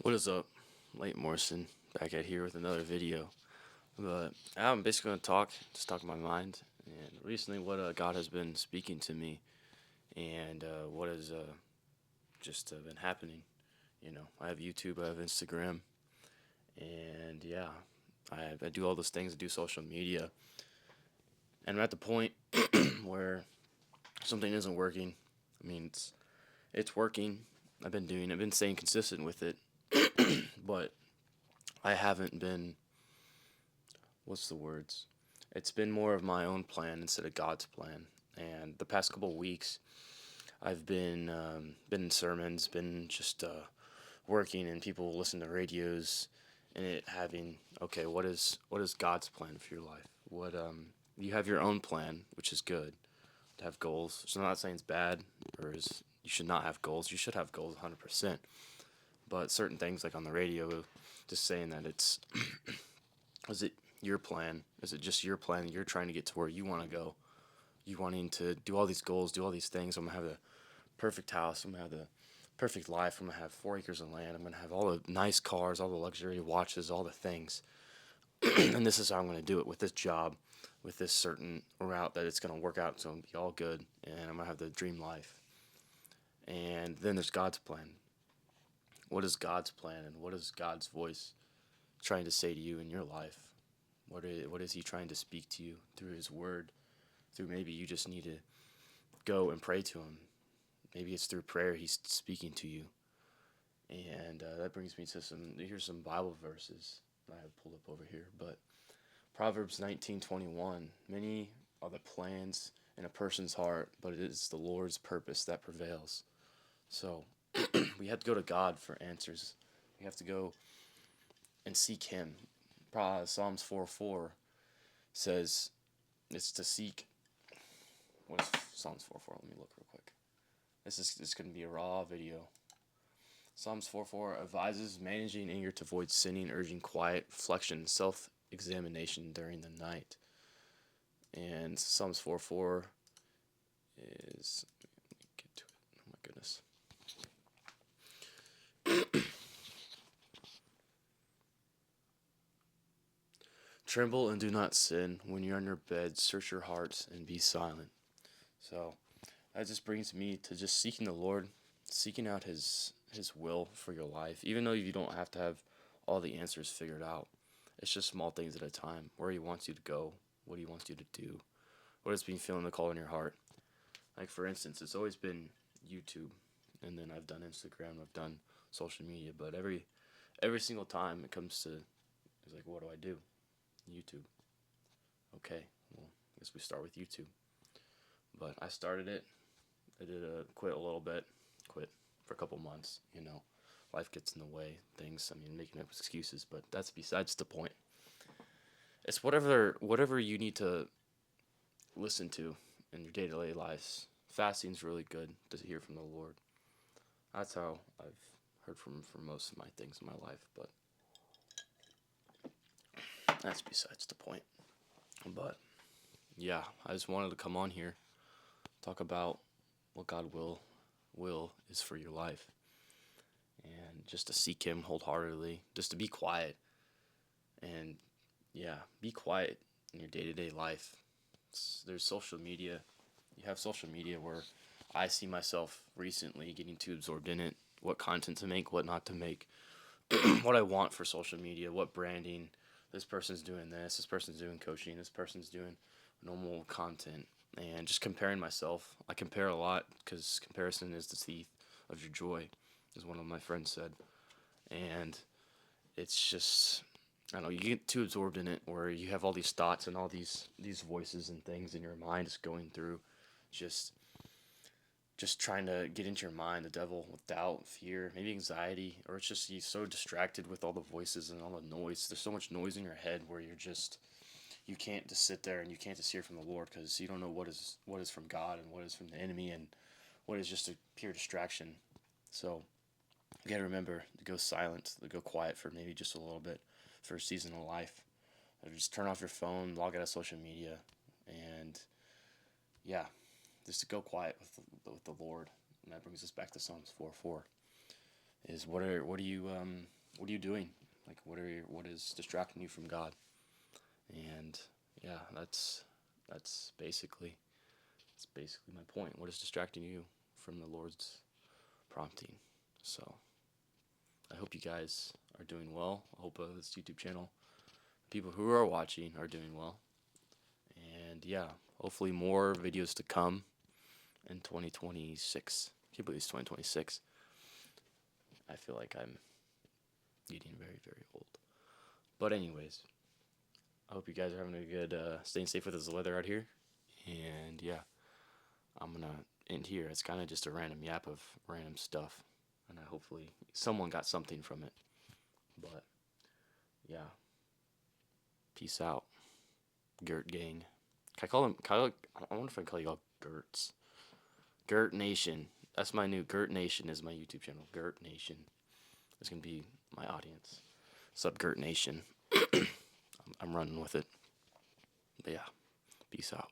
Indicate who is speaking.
Speaker 1: What is up? Late Morrison back at here with another video. But I'm basically going to just talk my mind, and recently what God has been speaking to me, and what has just been happening. I have YouTube, I have Instagram, and yeah, I do all those things, I do social media, and I'm at the point where something isn't working. I mean, it's working. I've been staying consistent with it, but I haven't been what's the words? It's been more of my own plan instead of God's plan. And the past couple of weeks, I've been in sermons, been just working, and people listen to radios, and it having okay, what is God's plan for your life? What You have your own plan, which is good to have goals. So I'm not saying it's bad you should not have goals. You should have goals 100%. But certain things like on the radio, just saying that is it your plan? Is it just your plan? You're trying to get to where you want to go. You wanting to do all these goals, do all these things. I'm gonna have the perfect house. I'm gonna have the perfect life. I'm gonna have 4 acres of land. I'm gonna have all the nice cars, all the luxury watches, all the things. And this is how I'm gonna do it with this job, with this certain route that it's gonna work out. It's gonna be all good, and I'm gonna have the dream life. And then there's God's plan. What is God's plan, and what is God's voice trying to say to you in your life? What is He trying to speak to you through His Word? Through maybe you just need to go and pray to Him. Maybe it's through prayer He's speaking to you. And that brings me to here's some Bible verses I have pulled up over here. But Proverbs 19:21, many are the plans in a person's heart, but it is the Lord's purpose that prevails. So we have to go to God for answers. We have to go and seek Him. Psalms 4:4 says it's to seek. What is Psalms 4:4? Let me look real quick. This going to be a raw video. Psalms 4:4 advises managing anger to avoid sinning, urging quiet reflection, self-examination during the night. And Psalms 4:4 is, let me get to it. Oh my goodness. Tremble and do not sin. When you're on your bed, search your hearts and be silent. So that just brings me to just seeking the Lord, seeking out His will for your life. Even though you don't have to have all the answers figured out, it's just small things at a time. Where He wants you to go, what He wants you to do, what has been feeling the call in your heart. Like for instance, it's always been YouTube, and then I've done Instagram, I've done social media, but every single time it comes to, it's like, what do I do? YouTube. Okay, well, I guess we start with YouTube. But I started it. I did quit a little bit, quit for a couple months. Life gets in the way. Things. I mean, making up excuses, but that's besides the point. It's whatever you need to listen to in your day-to-day lives. Fasting's really good to hear from the Lord. That's how I've heard from for most of my things in my life, but that's besides the point. But yeah, I just wanted to come on here, talk about what God will is for your life, and just to seek Him wholeheartedly, just to be quiet, and yeah, be quiet in your day-to-day life. There's social media. You have social media where I see myself recently getting too absorbed in it, what content to make, what not to make, what I want for social media, what branding. This person's doing this person's doing coaching, this person's doing normal content, and just comparing myself. I compare a lot because comparison is the thief of your joy, as one of my friends said. And it's just, I don't know, you get too absorbed in it where you have all these thoughts and all these voices and things in your mind just going through, just trying to get into your mind, the devil, with doubt, fear, maybe anxiety, or it's just you're so distracted with all the voices and all the noise. There's so much noise in your head where you can't just sit there and you can't just hear from the Lord because you don't know what is from God and what is from the enemy and what is just a pure distraction. So you got to remember to go silent, to go quiet for maybe just a little bit for a season of life. Or just turn off your phone, log out of social media, and yeah, just to go quiet with the Lord. And that brings us back to Psalms 4:4. is what are you doing? Like what is distracting you from God? And yeah, that's basically my point. What is distracting you from the Lord's prompting? So I hope you guys are doing well. I hope this YouTube channel, people who are watching, are doing well. And yeah, hopefully more videos to come in 2026. I can't believe it's 2026. I feel like I'm getting very, very old. But anyways, I hope you guys are having a good, staying safe with this weather out here. And yeah, I'm gonna end here. It's kind of just a random yap of random stuff, and I hopefully someone got something from it. But yeah, peace out, Gert gang. Can I call them? I wonder if I can call you all Gerts. Gert Nation. That's my new Gert Nation is my YouTube channel. Gert Nation. It's gonna be my audience. Sub Gert Nation. I'm running with it. But yeah, peace out.